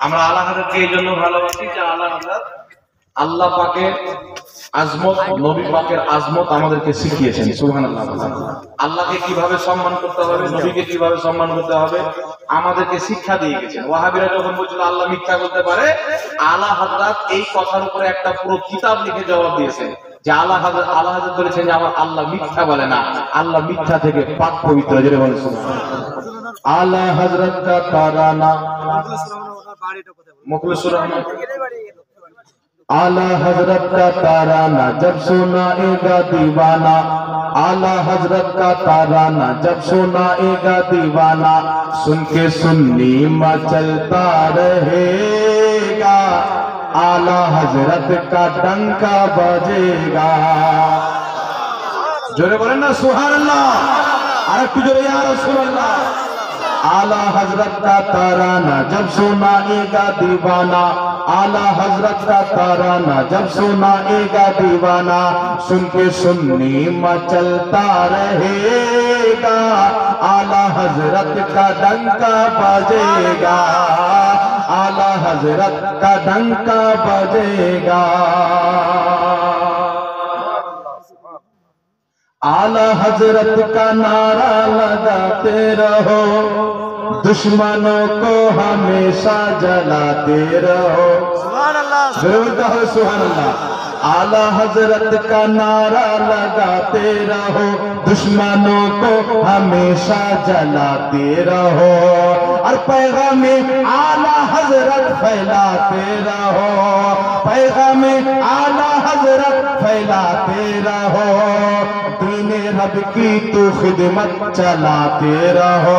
আমরা আলা হযরতকে এই জন্য ভালোবাসি যে আলা হযরত আল্লাহ পাকের আজমত, নবী পাকের আজমত আমাদেরকে শিখিয়েছেন। সুবহানাল্লাহ। আল্লাহকে কিভাবে সম্মান করতে হবে, নবীকে কিভাবে সম্মান করতে হবে আমাদেরকে শিক্ষা দিয়ে গেছেন। ওয়াহাবিরা যখন বলছিল আল্লাহ মিথ্যা বলতে পারে, আলা হযরত এই কথার উপরে একটা পুরো কিতাব লিখে জবাব দিয়েছেন যে আলা হযরত বলেছেন যে আমার আল্লাহ মিথ্যা বলে না, আল্লাহ মিথ্যা থেকে পাক পবিত্র। জোরে বলেন সুবহানাল্লাহ। আলা হযরত কা তারানা মুখলিসুর রহমান आला हजरत का ताराना जब सुनाएगा दीवाना, आला हजरत का ताराना जब सुनाएगा दीवाना, सुन के सुन्नी मचलता रहेगा, आला हजरत का डंका बजेगा। जोरे बोले ना सुभान अल्लाह, अरे तू जोरे या रसूल अल्लाह। आला हजरत का ताराना जब सुनाएगा दीवाना, आला हजरत का ताराना जब सुनाएगा दीवाना, सुन के सुन्नी मचलता रहेगा, आला हजरत का डंका बजेगा, आला हजरत का डंका बजेगा। आला हजरत का नारा लगाते रहो, दुश्मनों को हमेशा जलाते रहो। सुभान अल्लाह, सुभान अल्लाह। आला हजरत का नारा लगाते रहो, दुश्मनों को हमेशा जलाते रहो, और पैगामे आला हजरत फैलाते रहो, पैगामे आला हजरत फैलाते रहो, दीने रब की तू खिदमत चलाते रहो,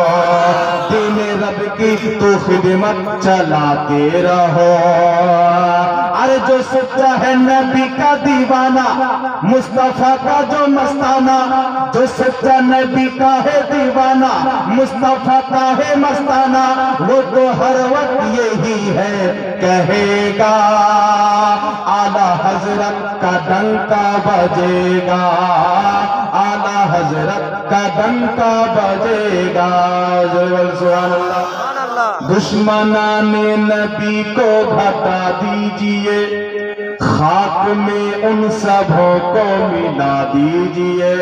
दीने रब की तू खिदमत चलाते रहो। अरे जो सच्चा है नबी का दीवाना, मुस्तफा का जो मस्ताना, जो सच्चा नबी का है दीवाना, मुस्तफा का है मस्ताना, वो तो हर वक्त यही है कहेगा, आला हजरत का डंका बजेगा, आला हजरत का डंका बजेगा। सुभान अल्लाह। दुश्मनाने नबी को घटा दीजिए, खाक में उन सबों को मिला दीजिए,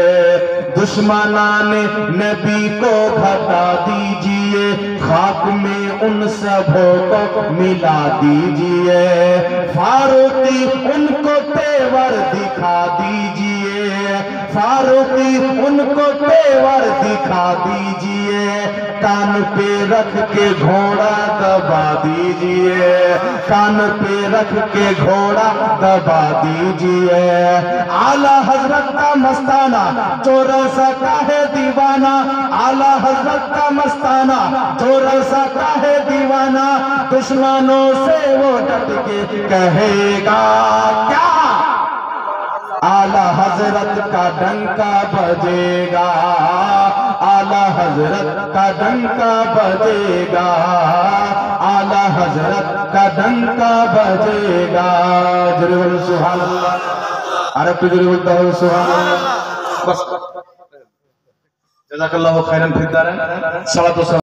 दुश्मनाने नबी को घटा दीजिए, खाक में उन सबों को मिला दीजिए, फारूकी उनको तेवर दिखा दीजिए, फारूकी उनको तेवर दिखा दीजिए, कान पे रख के घोड़ा दबा दीजिए, कान पे रख के घोड़ा दबा दीजिए। आला हजरत का मस्ताना चौरसा का है दीवाना, आला हजरत का मस्ताना चौरसा का है दीवाना, दुश्मनों से वो डट के कहेगा क्या, आला हजरत का डंका बजेगा, आला हजरत का डंका बजेगा, आला हजरत का डंका बजेगा। जरूर सुभान अल्लाह। अरे तो जरूर बोलता हो सुभान अल्लाह। बस जज़ाकल्लाहु खैरन फिर दारन।